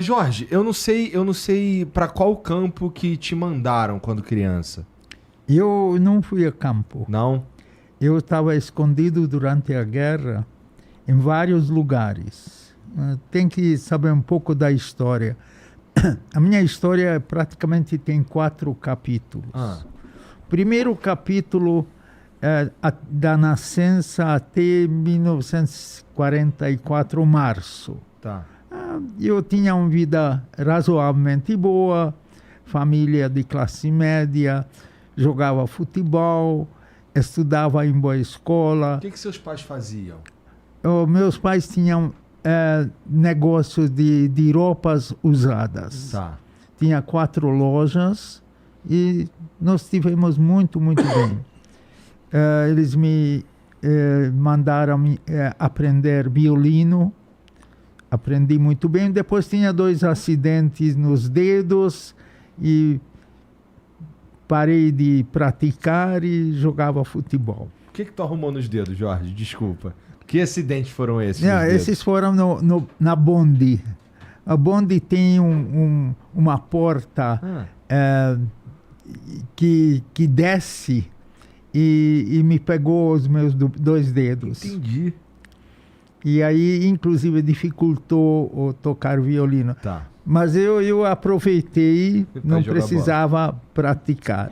Jorge, eu não sei para qual campo que te mandaram quando criança. Eu não fui a campo. Não? Eu estava escondido durante a guerra em vários lugares. Tem que saber um pouco da história. A minha história praticamente tem 4 capítulos. O primeiro capítulo é da nascença até 1944, março. Tá. Eu tinha uma vida razoavelmente boa, família de classe média, jogava futebol, estudava em boa escola. O que seus pais faziam? Meus pais tinham negócios de roupas usadas. Tá. Tinha 4 lojas e nós tivemos muito, muito bem. Eles me mandaram aprender violino. Aprendi muito bem. Depois tinha 2 acidentes nos dedos e parei de praticar e jogava futebol. O que tu arrumou nos dedos, Jorge? Desculpa. Que acidentes foram esses? Não, esses foram na Bonde. A Bonde tem uma porta que desce e me pegou os meus 2 dedos. Entendi. E aí, inclusive, dificultou o tocar violino. Tá. Mas eu aproveitei, não jogar precisava praticar.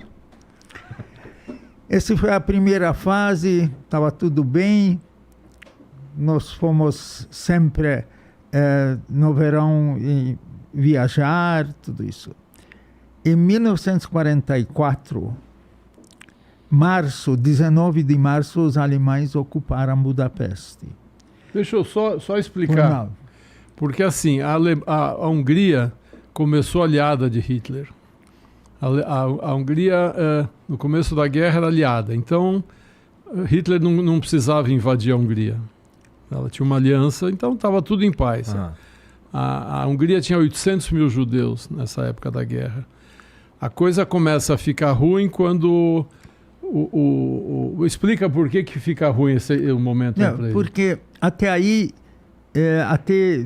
Essa foi a primeira fase, estava tudo bem. Nós fomos sempre no verão viajar, tudo isso. Em 1944, 19 de março, os alemães ocuparam Budapeste. Deixa eu só explicar. Porque assim, a Hungria começou aliada de Hitler. A Hungria, no começo da guerra, era aliada. Então, Hitler não precisava invadir a Hungria. Ela tinha uma aliança, então estava tudo em paz. A Hungria tinha 800 mil judeus nessa época da guerra. A coisa começa a ficar ruim quando... explica por que fica ruim esse momento. Porque até aí, até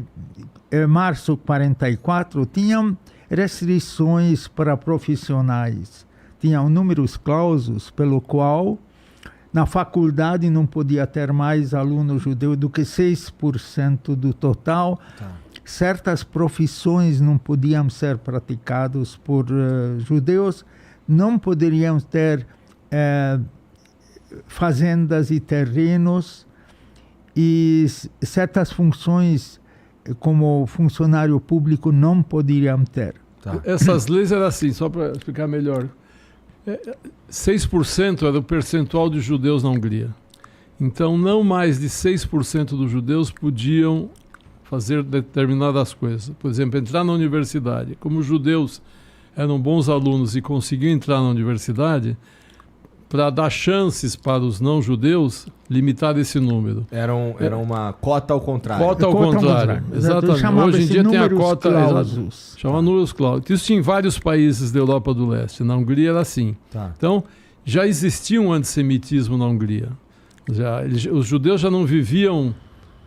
março de 44, tinham restrições para profissionais. Tinham números clausos pelo qual na faculdade não podia ter mais aluno judeu do que 6% do total. Tá. Certas profissões não podiam ser praticadas por judeus, não poderiam ter fazendas e terrenos, e certas funções como funcionário público não poderiam ter. Tá. Essas leis eram assim, só para explicar melhor. 6% era o percentual de judeus na Hungria. Então, não mais de 6% dos judeus podiam fazer determinadas coisas. Por exemplo, entrar na universidade. Como os judeus eram bons alunos e conseguiam entrar na universidade, para dar chances para os não-judeus, limitar esse número. Era uma cota ao contrário. Cota ao contrário. Exatamente. Hoje em dia tem a cota... Chama números clausos. Isso tinha em vários países da Europa do Leste. Na Hungria era assim. Tá. Então, já existia um antissemitismo na Hungria. Os judeus já não viviam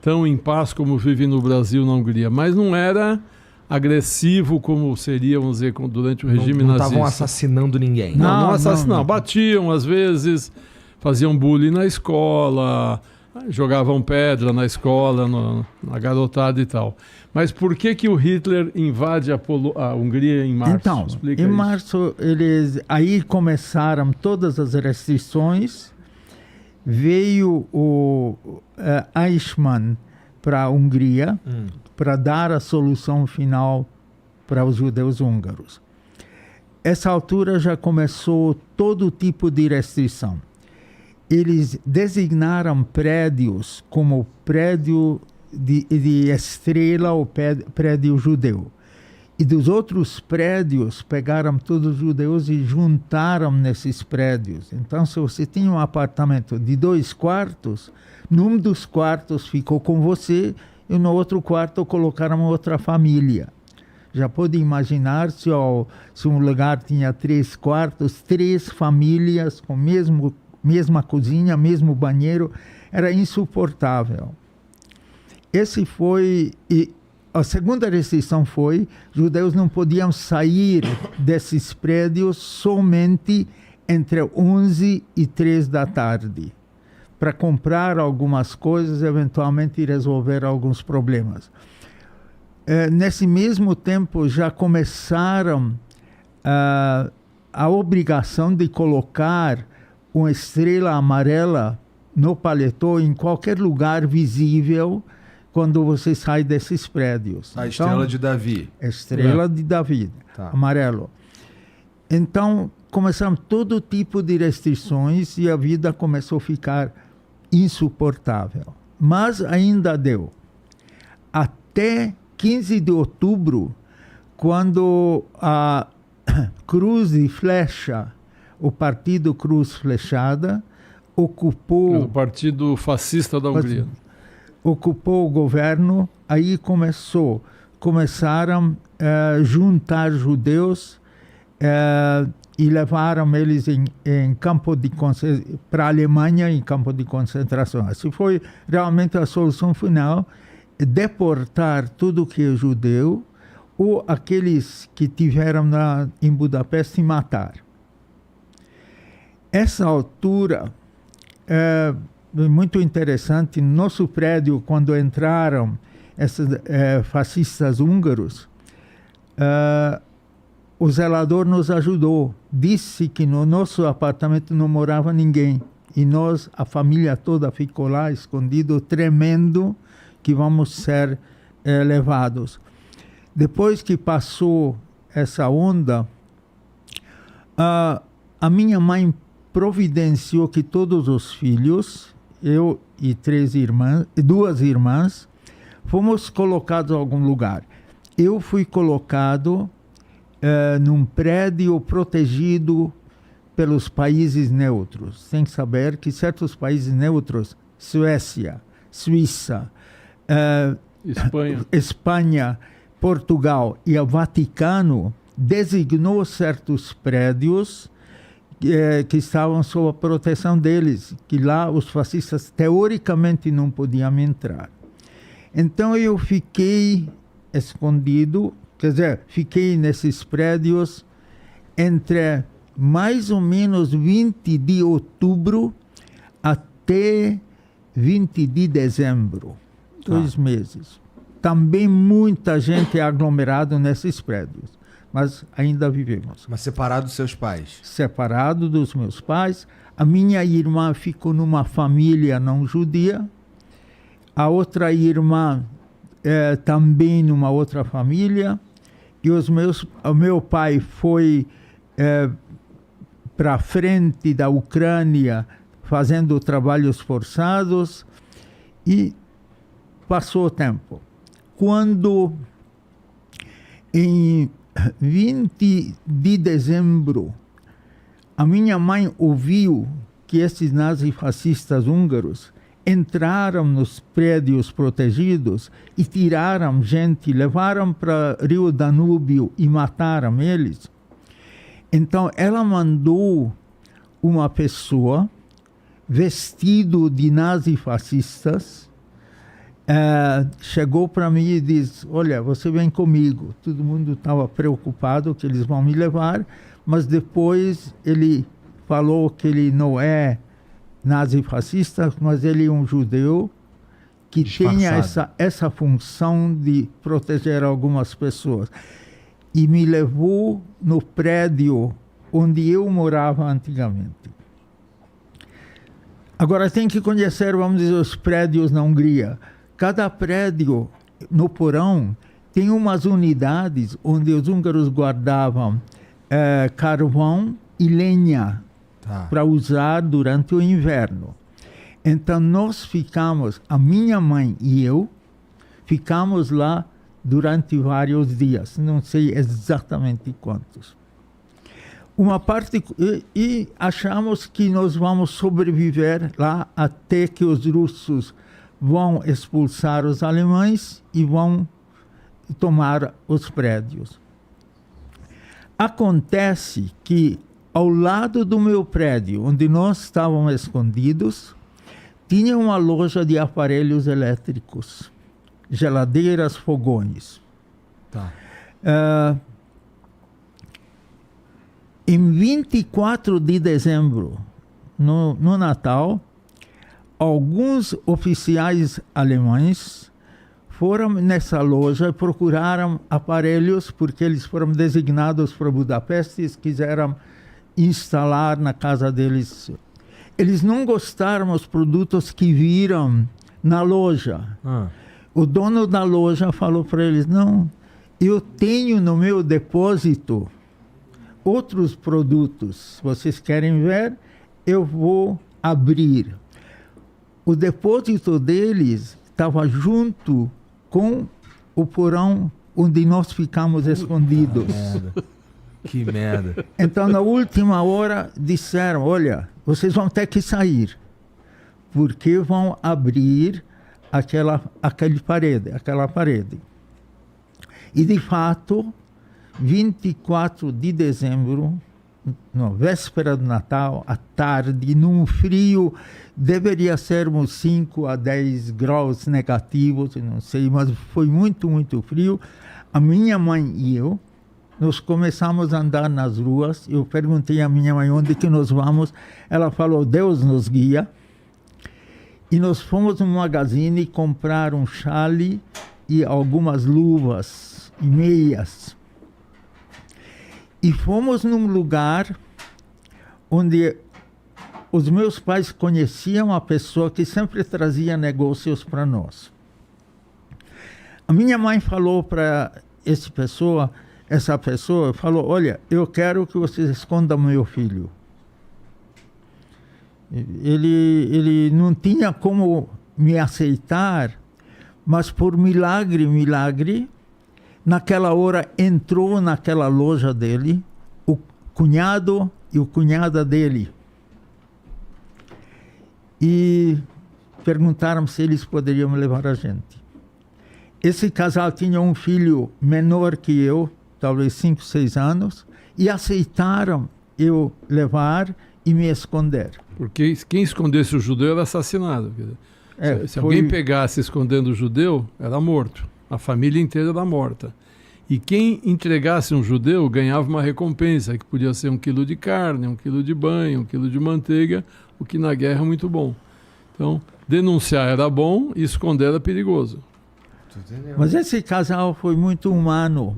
tão em paz como vivem no Brasil, na Hungria. Mas não era agressivo como seria, vamos dizer, durante o regime nazista. Não estavam assassinando ninguém. Não assassinavam. Batiam, às vezes, faziam bullying na escola, jogavam pedra na escola, na garotada e tal. Mas por que o Hitler invade a Hungria em março? Então, explica em isso. março, aí começaram todas as restrições. Veio o Eichmann para a Hungria, para dar a solução final para os judeus húngaros. Essa altura já começou todo tipo de restrição. Eles designaram prédios como prédio de estrela ou prédio judeu. E dos outros prédios, pegaram todos os judeus e juntaram nesses prédios. Então, se você tinha um apartamento de 2 quartos, num dos quartos ficou com você e no outro quarto colocaram outra família. Já pode imaginar se um lugar tinha 3 quartos, 3 famílias com mesma cozinha, mesmo banheiro, era insuportável. Esse foi a segunda restrição foi: judeus não podiam sair desses prédios somente entre 11 e 3 da tarde, para comprar algumas coisas, eventualmente resolver alguns problemas. Nesse mesmo tempo, já começaram a obrigação de colocar uma estrela amarela no paletó em qualquer lugar visível quando você sai desses prédios. A estrela de Davi. Estrela de Davi, Tá. amarelo. Então, começaram todo tipo de restrições e a vida começou a ficar insuportável. Mas ainda deu. Até 15 de outubro, quando a Cruz e Flecha, o Partido Cruz Flechada, ocupou... O Partido Fascista da Hungria. Ocupou o governo, aí começaram a juntar judeus e levaram eles em campo de para a Alemanha em campo de concentração. Assim foi realmente a solução final, deportar tudo que é judeu ou aqueles que tiveram em Budapeste e matar. Essa altura é muito interessante. No nosso prédio, quando entraram esses fascistas húngaros, o zelador nos ajudou. Disse que no nosso apartamento não morava ninguém. E nós, a família toda, ficou lá escondido, tremendo que vamos ser levados. Depois que passou essa onda, a minha mãe providenciou que todos os filhos, eu e 2 irmãs, fomos colocados em algum lugar. Eu fui colocado num prédio protegido pelos países neutros. Tem que saber que certos países neutros, Suécia, Suíça, Espanha, Portugal e o Vaticano, designou certos prédios que estavam sob a proteção deles, que lá os fascistas teoricamente não podiam entrar. Então eu fiquei escondido, quer dizer, fiquei nesses prédios entre mais ou menos 20 de outubro até 20 de dezembro, 2 meses. Também muita gente aglomerada nesses prédios, mas ainda vivemos. Mas separado dos seus pais? Separado dos meus pais. A minha irmã ficou numa família não judia, a outra irmã também numa outra família, e o meu pai foi para a frente da Ucrânia fazendo trabalhos forçados e passou o tempo. Quando em 20 de dezembro a minha mãe ouviu que esses nazifascistas húngaros entraram nos prédios protegidos e tiraram gente, levaram para Rio Danúbio e mataram eles, então ela mandou uma pessoa vestido de nazifascistas, chegou para mim e disse: olha, você vem comigo. Todo mundo estava preocupado que eles vão me levar, mas depois ele falou que ele não é nazifascista, mas ele é um judeu que tem essa função de proteger algumas pessoas. E me levou no prédio onde eu morava antigamente. Agora tem que conhecer, vamos dizer, os prédios na Hungria. Cada prédio, no porão, tem umas unidades onde os húngaros guardavam carvão e lenha para usar durante o inverno. Então nós ficamos, a minha mãe e eu, ficamos lá durante vários dias, não sei exatamente quantos. Uma parte, e achamos que nós vamos sobreviver lá até que os russos vão expulsar os alemães e vão tomar os prédios. Acontece que ao lado do meu prédio, onde nós estávamos escondidos, tinha uma loja de aparelhos elétricos. geladeiras, fogões. Tá. Em 24 de dezembro, no Natal, alguns oficiais alemães foram nessa loja e procuraram aparelhos, porque eles foram designados para Budapeste e quiseram instalar na casa deles. Eles não gostaram dos produtos que viram na loja. O dono da loja falou para eles, não, eu tenho no meu depósito outros produtos. Vocês querem ver? Eu vou abrir. O depósito deles estava junto com o porão onde nós ficamos escondidos. Que merda. Então, na última hora, disseram, olha, vocês vão ter que sair, porque vão abrir aquela parede. E, de fato, 24 de dezembro, na véspera do Natal, à tarde, num frio, deveria ser uns 5 a 10 graus negativos, não sei, mas foi muito, muito frio. A minha mãe e eu, nós começamos a andar nas ruas. Eu perguntei à minha mãe onde que nós vamos. Ela falou, Deus nos guia. E nós fomos no magazine comprar um chale e algumas luvas e meias. E fomos num lugar onde os meus pais conheciam a pessoa que sempre trazia negócios para nós. A minha mãe falou para essa pessoa falou, olha, eu quero que vocês escondam meu filho. Ele não tinha como me aceitar, mas por milagre, naquela hora entrou naquela loja dele o cunhado e a cunhada dele. E perguntaram se eles poderiam levar a gente. Esse casal tinha um filho menor que eu, talvez 5, 6 anos, e aceitaram eu levar e me esconder. Porque quem escondesse o judeu era assassinado. Se alguém pegasse escondendo o judeu, era morto. A família inteira era morta. E quem entregasse um judeu ganhava uma recompensa, que podia ser 1 quilo de carne, 1 quilo de banho, 1 quilo de manteiga, o que na guerra é muito bom. Então, denunciar era bom e esconder era perigoso. Mas esse casal foi muito humano.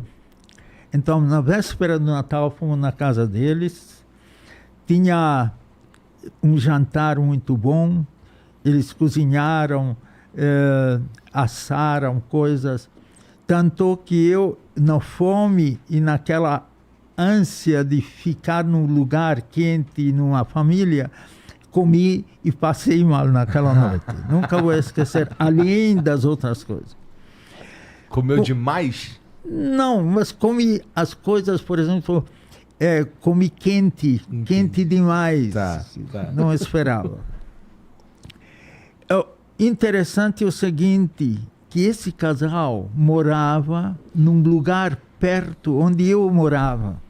Então, na véspera do Natal, fomos na casa deles. Tinha um jantar muito bom. Eles cozinharam, assaram coisas. Tanto que eu, na fome e naquela ânsia de ficar num lugar quente, numa família, comi e passei mal naquela noite. Nunca vou esquecer, além das outras coisas. Comeu demais? Não, mas comi as coisas, por exemplo, comi quente demais. Tá. Não esperava. Interessante o seguinte, que esse casal morava num lugar perto onde eu morava.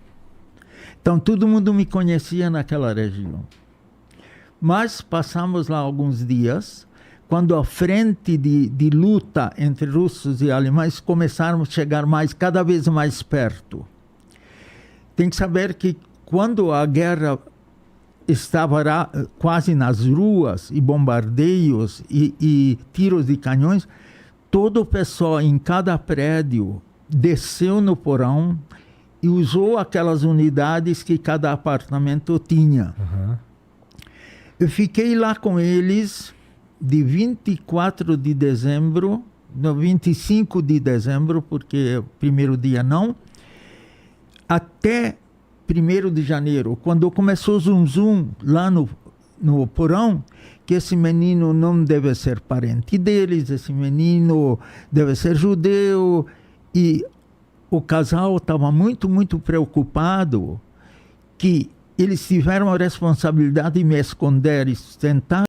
Então todo mundo me conhecia naquela região. Mas passamos lá alguns dias, quando a frente de luta entre russos e alemães começaram a chegar cada vez mais perto. Tem que saber que quando a guerra estava quase nas ruas, e bombardeios e tiros de canhões, todo o pessoal em cada prédio desceu no porão e usou aquelas unidades que cada apartamento tinha. Eu fiquei lá com eles de 24 de dezembro, no 25 de dezembro, porque o primeiro dia não, até 1º de janeiro, quando começou o zum lá no porão, que esse menino não deve ser parente deles, esse menino deve ser judeu. E o casal estava muito, muito preocupado que eles tiveram a responsabilidade de me esconder e tentar